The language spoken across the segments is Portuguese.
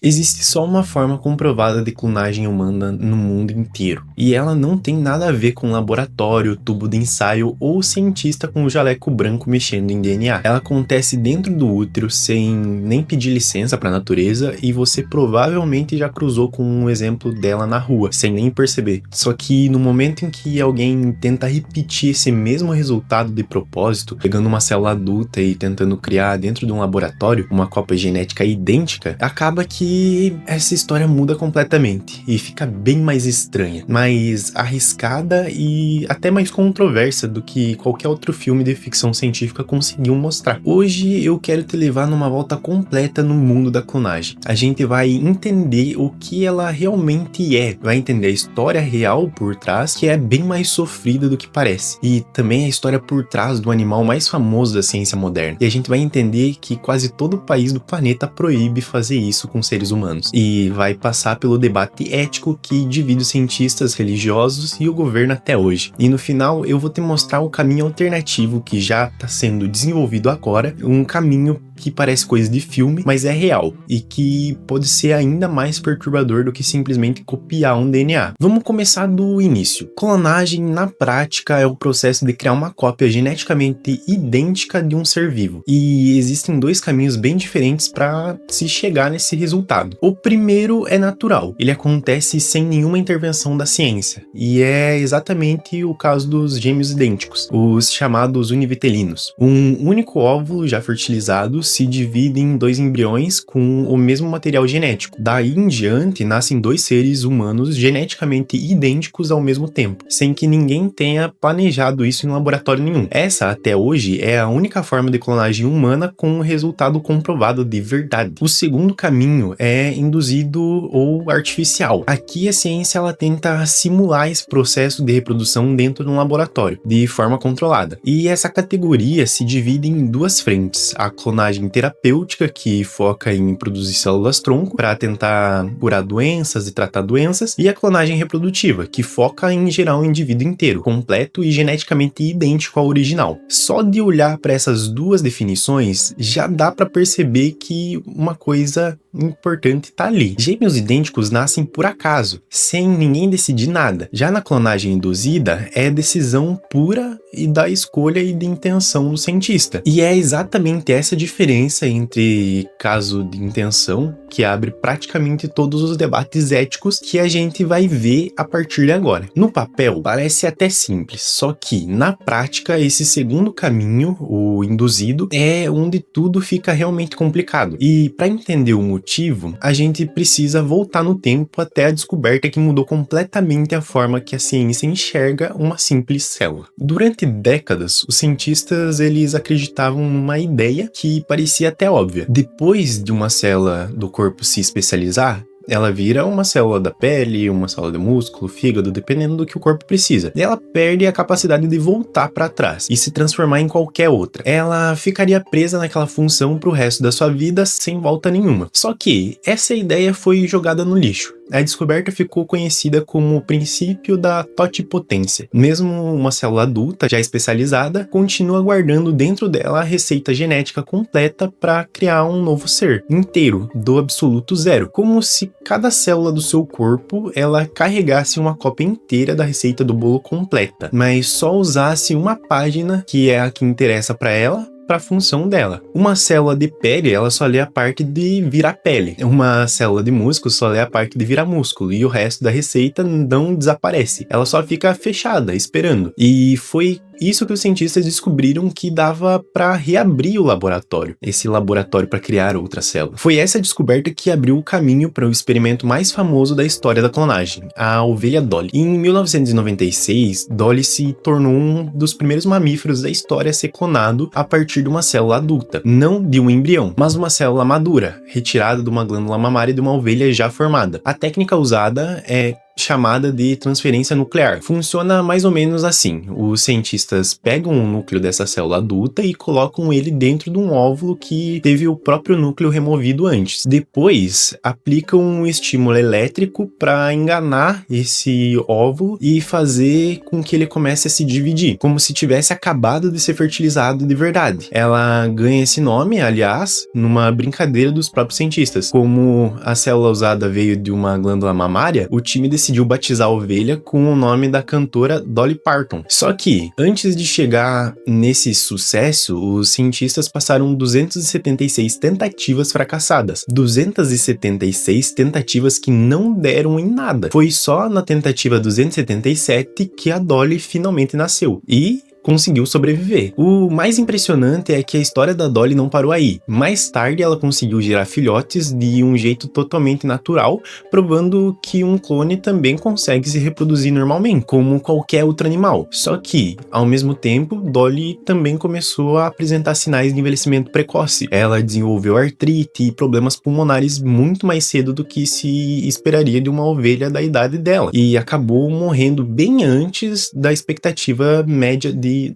Existe só uma forma comprovada de clonagem humana no mundo inteiro, e ela não tem nada a ver com laboratório, tubo de ensaio ou cientista com o jaleco branco mexendo em DNA. Ela acontece dentro do útero sem nem pedir licença para a natureza, e você provavelmente já cruzou com um exemplo dela na rua, sem nem perceber. Só que no momento em que alguém tenta repetir esse mesmo resultado de propósito, pegando uma célula adulta e tentando criar dentro de um laboratório uma cópia genética idêntica, acaba que essa história muda completamente e fica bem mais estranha, mais arriscada e até mais controversa do que qualquer outro filme de ficção científica conseguiu mostrar. Hoje eu quero te levar numa volta completa no mundo da clonagem. A gente vai entender o que ela realmente é, vai entender a história real por trás, que é bem mais sofrida do que parece, e também a história por trás do animal mais famoso da ciência moderna. E a gente vai entender que quase todo país do planeta proíbe fazer isso com seres humanos, e vai passar pelo debate ético que divide os cientistas, religiosos e o governo até hoje. E no final eu vou te mostrar um caminho alternativo que já está sendo desenvolvido agora, um caminho que parece coisa de filme, mas é real, e que pode ser ainda mais perturbador do que simplesmente copiar um DNA. Vamos começar do início. Clonagem, na prática, é o processo de criar uma cópia geneticamente idêntica de um ser vivo, e existem dois caminhos bem diferentes para se chegar nesse resultado. O primeiro é natural, ele acontece sem nenhuma intervenção da ciência, e é exatamente o caso dos gêmeos idênticos, os chamados univitelinos. Um único óvulo já fertilizado se divide em dois embriões com o mesmo material genético. Daí em diante, nascem dois seres humanos geneticamente idênticos ao mesmo tempo, sem que ninguém tenha planejado isso em laboratório nenhum. Essa, até hoje, é a única forma de clonagem humana com um resultado comprovado de verdade. O segundo caminho é induzido ou artificial. Aqui a ciência ela tenta simular esse processo de reprodução dentro de um laboratório, de forma controlada. E essa categoria se divide em duas frentes: a clonagem terapêutica, que foca em produzir células-tronco para tentar curar doenças e tratar doenças, e a clonagem reprodutiva, que foca em gerar um indivíduo inteiro, completo e geneticamente idêntico ao original. Só de olhar para essas duas definições, já dá para perceber que uma coisa importante tá ali. Gêmeos idênticos nascem por acaso, sem ninguém decidir nada. Já na clonagem induzida, é decisão pura e da escolha e da intenção do cientista. E é exatamente essa diferença entre caso de intenção que abre praticamente todos os debates éticos que a gente vai ver a partir de agora. No papel, parece até simples, só que na prática esse segundo caminho, o induzido, é onde tudo fica realmente complicado. E para entender o motivo, a gente precisa voltar no tempo até a descoberta que mudou completamente a forma que a ciência enxerga uma simples célula. Durante décadas, os cientistas eles acreditavam numa ideia que parecia até óbvia. Depois de uma célula do corpo se especializar, ela vira uma célula da pele, uma célula de músculo, fígado, dependendo do que o corpo precisa. E ela perde a capacidade de voltar para trás e se transformar em qualquer outra. Ela ficaria presa naquela função pro resto da sua vida sem volta nenhuma. Só que essa ideia foi jogada no lixo. A descoberta ficou conhecida como o princípio da totipotência. Mesmo uma célula adulta, já especializada, continua guardando dentro dela a receita genética completa para criar um novo ser, inteiro, do absoluto zero. Como se cada célula do seu corpo, ela carregasse uma cópia inteira da receita do bolo completa, mas só usasse uma página, que é a que interessa para ela, para a função dela. Uma célula de pele, ela só lê a parte de virar pele. Uma célula de músculo só lê a parte de virar músculo, e o resto da receita não desaparece. Ela só fica fechada, esperando. E foi isso que os cientistas descobriram que dava para reabrir o laboratório, esse laboratório para criar outra célula. Foi essa descoberta que abriu o caminho para o experimento mais famoso da história da clonagem, a ovelha Dolly. Em 1996, Dolly se tornou um dos primeiros mamíferos da história a ser clonado a partir de uma célula adulta, não de um embrião, mas uma célula madura, retirada de uma glândula mamária de uma ovelha já formada. A técnica usada é chamada de transferência nuclear. Funciona mais ou menos assim: os cientistas pegam o núcleo dessa célula adulta e colocam ele dentro de um óvulo que teve o próprio núcleo removido antes. Depois, aplicam um estímulo elétrico para enganar esse óvulo e fazer com que ele comece a se dividir, como se tivesse acabado de ser fertilizado de verdade. Ela ganha esse nome, aliás, numa brincadeira dos próprios cientistas. Como a célula usada veio de uma glândula mamária, o time decidiu batizar a ovelha com o nome da cantora Dolly Parton. Só que, antes de chegar nesse sucesso, os cientistas passaram 276 tentativas fracassadas. 276 tentativas que não deram em nada. Foi só na tentativa 277 que a Dolly finalmente nasceu. E conseguiu sobreviver. O mais impressionante é que a história da Dolly não parou aí. Mais tarde ela conseguiu gerar filhotes de um jeito totalmente natural, provando que um clone também consegue se reproduzir normalmente, como qualquer outro animal. Só que, ao mesmo tempo, Dolly também começou a apresentar sinais de envelhecimento precoce. Ela desenvolveu artrite e problemas pulmonares muito mais cedo do que se esperaria de uma ovelha da idade dela, e acabou morrendo bem antes da expectativa média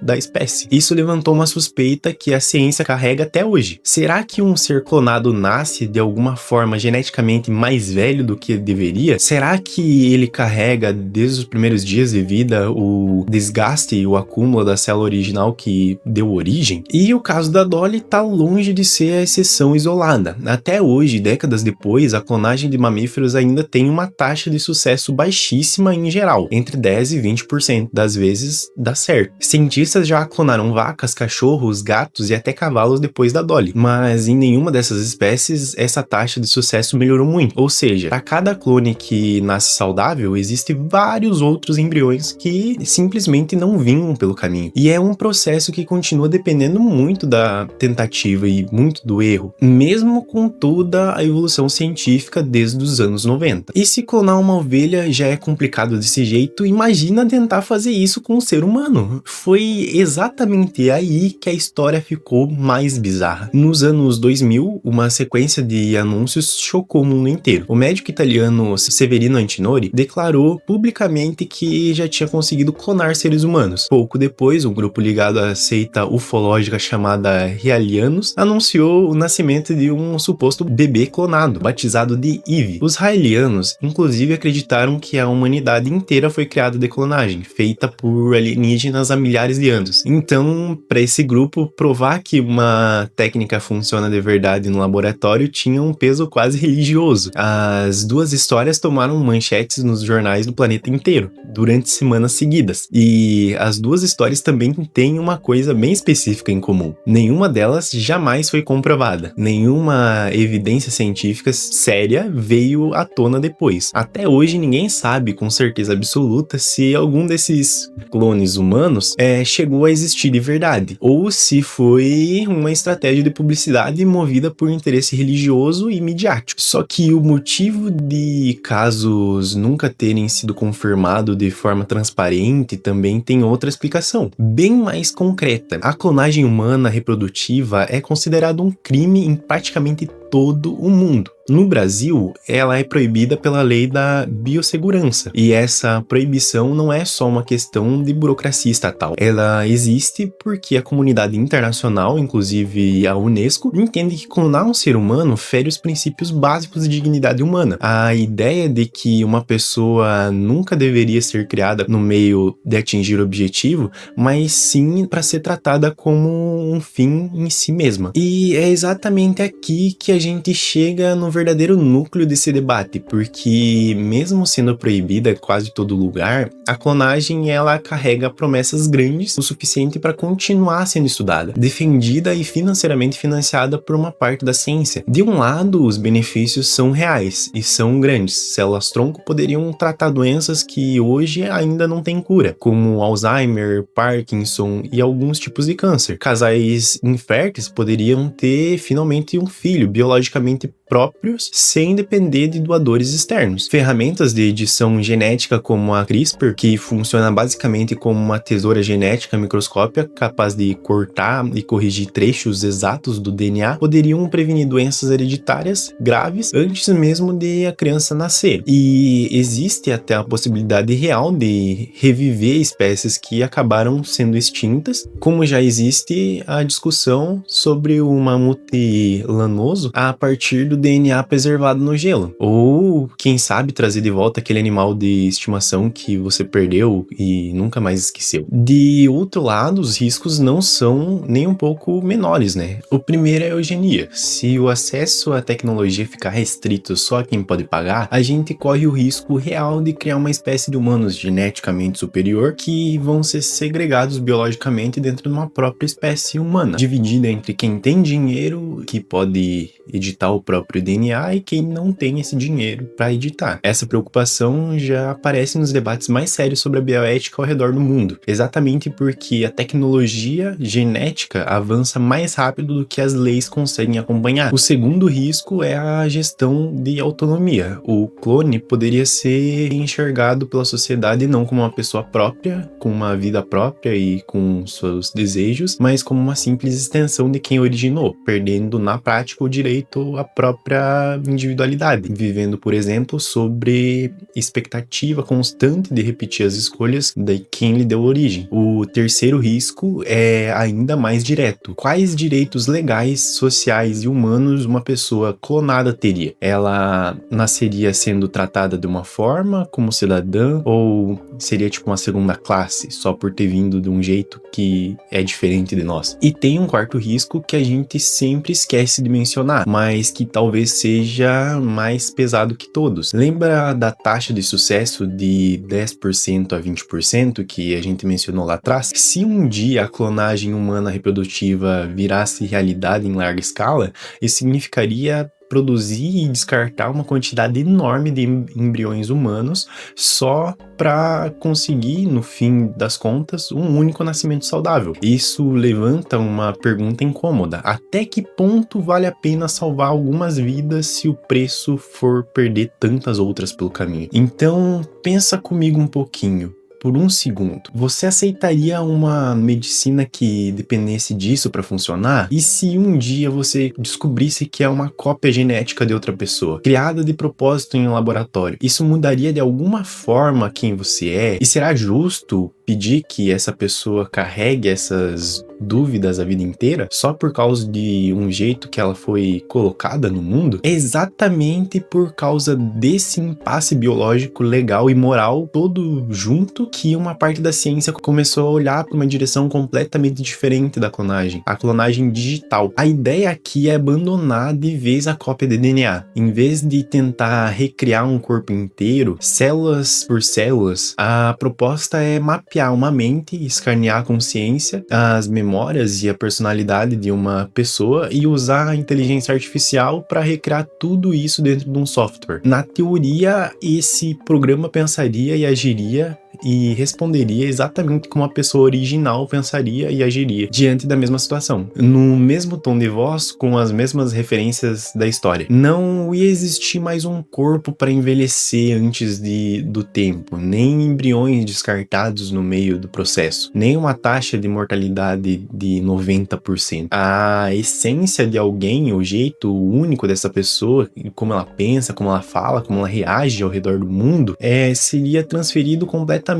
da espécie. Isso levantou uma suspeita que a ciência carrega até hoje. Será que um ser clonado nasce de alguma forma geneticamente mais velho do que deveria? Será que ele carrega desde os primeiros dias de vida o desgaste e o acúmulo da célula original que deu origem? E o caso da Dolly tá longe de ser a exceção isolada. Até hoje, décadas depois, a clonagem de mamíferos ainda tem uma taxa de sucesso baixíssima em geral, entre 10 e 20% das vezes dá certo. Cientistas já clonaram vacas, cachorros, gatos e até cavalos depois da Dolly, mas em nenhuma dessas espécies essa taxa de sucesso melhorou muito. Ou seja, para cada clone que nasce saudável, existem vários outros embriões que simplesmente não vingam pelo caminho. E é um processo que continua dependendo muito da tentativa e muito do erro, mesmo com toda a evolução científica desde os anos 90. E se clonar uma ovelha já é complicado desse jeito, imagina tentar fazer isso com um ser humano. Foi exatamente aí que a história ficou mais bizarra. Nos anos 2000, uma sequência de anúncios chocou o mundo inteiro. O médico italiano Severino Antinori declarou publicamente que já tinha conseguido clonar seres humanos. Pouco depois, um grupo ligado à seita ufológica chamada Raelianos anunciou o nascimento de um suposto bebê clonado, batizado de Eve. Os Raelianos, inclusive, acreditaram que a humanidade inteira foi criada de clonagem, feita por alienígenas há milhares de anos. Então, para esse grupo, provar que uma técnica funciona de verdade no laboratório tinha um peso quase religioso. As duas histórias tomaram manchetes nos jornais do planeta inteiro, durante semanas seguidas. E as duas histórias também têm uma coisa bem específica em comum. Nenhuma delas jamais foi comprovada. Nenhuma evidência científica séria veio à tona depois. Até hoje, ninguém sabe com certeza absoluta se algum desses clones humanos chegou a existir de verdade, ou se foi uma estratégia de publicidade movida por interesse religioso e midiático. Só que o motivo de casos nunca terem sido confirmados de forma transparente também tem outra explicação, bem mais concreta. A clonagem humana reprodutiva é considerado um crime em praticamente todo o mundo. No Brasil, ela é proibida pela lei da biossegurança, e essa proibição não é só uma questão de burocracia estatal. Ela existe porque a comunidade internacional, inclusive a Unesco, entende que clonar um ser humano fere os princípios básicos de dignidade humana. A ideia de que uma pessoa nunca deveria ser criada no meio de atingir o objetivo, mas sim para ser tratada como um fim em si mesma. E é exatamente aqui que a gente chega no verdadeiro núcleo desse debate, porque mesmo sendo proibida em quase todo lugar, a clonagem ela carrega promessas grandes o suficiente para continuar sendo estudada, defendida e financeiramente financiada por uma parte da ciência. De um lado, os benefícios são reais e são grandes. Células-tronco poderiam tratar doenças que hoje ainda não têm cura, como Alzheimer, Parkinson e alguns tipos de câncer. Casais inférteis poderiam ter finalmente um filho biologicamente próprio próprios sem depender de doadores externos. Ferramentas de edição genética como a CRISPR, que funciona basicamente como uma tesoura genética microscópica capaz de cortar e corrigir trechos exatos do DNA, poderiam prevenir doenças hereditárias graves antes mesmo de a criança nascer. E existe até a possibilidade real de reviver espécies que acabaram sendo extintas, como já existe a discussão sobre o mamute lanoso a partir do DNA preservado no gelo. Ou, quem sabe, trazer de volta aquele animal de estimação que você perdeu e nunca mais esqueceu. De outro lado, os riscos não são nem um pouco menores, né? O primeiro é a eugenia. Se o acesso à tecnologia ficar restrito só a quem pode pagar, a gente corre o risco real de criar uma espécie de humanos geneticamente superior que vão ser segregados biologicamente dentro de uma própria espécie humana, dividida entre quem tem dinheiro, que pode editar o próprio DNA, e quem não tem esse dinheiro para editar. Essa preocupação já aparece nos debates mais sérios sobre a bioética ao redor do mundo, exatamente porque a tecnologia genética avança mais rápido do que as leis conseguem acompanhar. O segundo risco é a gestão de autonomia. O clone poderia ser enxergado pela sociedade não como uma pessoa própria, com uma vida própria e com seus desejos, mas como uma simples extensão de quem originou, perdendo na prática o direito à própria individualidade, vivendo, por exemplo, sobre expectativa constante de repetir as escolhas de quem lhe deu origem. O terceiro risco é ainda mais direto. Quais direitos legais, sociais e humanos uma pessoa clonada teria? Ela nasceria sendo tratada de uma forma como cidadã, ou seria tipo uma segunda classe, só por ter vindo de um jeito que é diferente de nós? E tem um quarto risco que a gente sempre esquece de mencionar, mas que talvez seja mais pesado que todos. Lembra da taxa de sucesso de 10% a 20% que a gente mencionou lá atrás? Se um dia a clonagem humana reprodutiva virasse realidade em larga escala, isso significaria produzir e descartar uma quantidade enorme de embriões humanos só para conseguir, no fim das contas, um único nascimento saudável. Isso levanta uma pergunta incômoda: até que ponto vale a pena salvar algumas vidas se o preço for perder tantas outras pelo caminho? Então, pensa comigo um pouquinho. Por um segundo, você aceitaria uma medicina que dependesse disso para funcionar? E se um dia você descobrisse que é uma cópia genética de outra pessoa, criada de propósito em um laboratório? Isso mudaria de alguma forma quem você é? E será justo pedir que essa pessoa carregue essas dúvidas a vida inteira só por causa de um jeito que ela foi colocada no mundo? É exatamente por causa desse impasse biológico, legal e moral todo junto que uma parte da ciência começou a olhar para uma direção completamente diferente da clonagem, a clonagem digital. A ideia aqui é abandonar de vez a cópia de DNA. Em vez de tentar recriar um corpo inteiro, células por células, a proposta é mapear uma mente, escanear a consciência, as memórias e a personalidade de uma pessoa e usar a inteligência artificial para recriar tudo isso dentro de um software. Na teoria, esse programa pensaria e agiria e responderia exatamente como a pessoa original pensaria e agiria diante da mesma situação, no mesmo tom de voz, com as mesmas referências da história. Não ia existir mais um corpo para envelhecer antes do tempo, nem embriões descartados no meio do processo, nem uma taxa de mortalidade de 90%. A essência de alguém, o jeito único dessa pessoa, como ela pensa, como ela fala, como ela reage ao redor do mundo, seria transferido completamente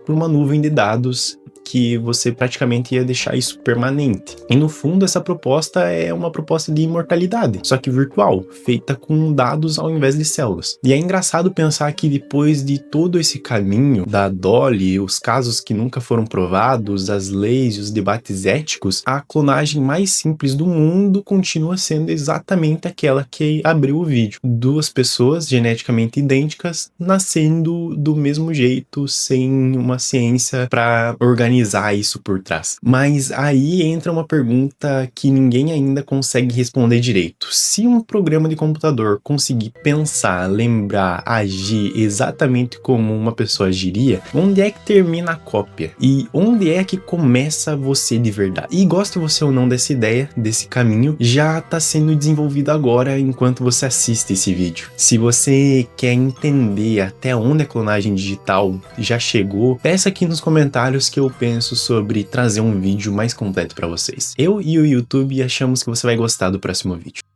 por uma nuvem de dados que você praticamente ia deixar isso permanente. E no fundo essa proposta é uma proposta de imortalidade, só que virtual, feita com dados ao invés de células. E é engraçado pensar que depois de todo esse caminho da Dolly, os casos que nunca foram provados, as leis e os debates éticos, a clonagem mais simples do mundo continua sendo exatamente aquela que abriu o vídeo. Duas pessoas geneticamente idênticas nascendo do mesmo jeito, sem uma ciência para organizar organizar isso por trás. Mas aí entra uma pergunta que ninguém ainda consegue responder direito. Se um programa de computador conseguir pensar, lembrar, agir exatamente como uma pessoa agiria, onde é que termina a cópia? E onde é que começa você de verdade? E goste você ou não dessa ideia, desse caminho, já está sendo desenvolvido agora enquanto você assiste esse vídeo. Se você quer entender até onde a clonagem digital já chegou, peça aqui nos comentários que eu penso sobre trazer um vídeo mais completo para vocês. Eu e o YouTube achamos que você vai gostar do próximo vídeo.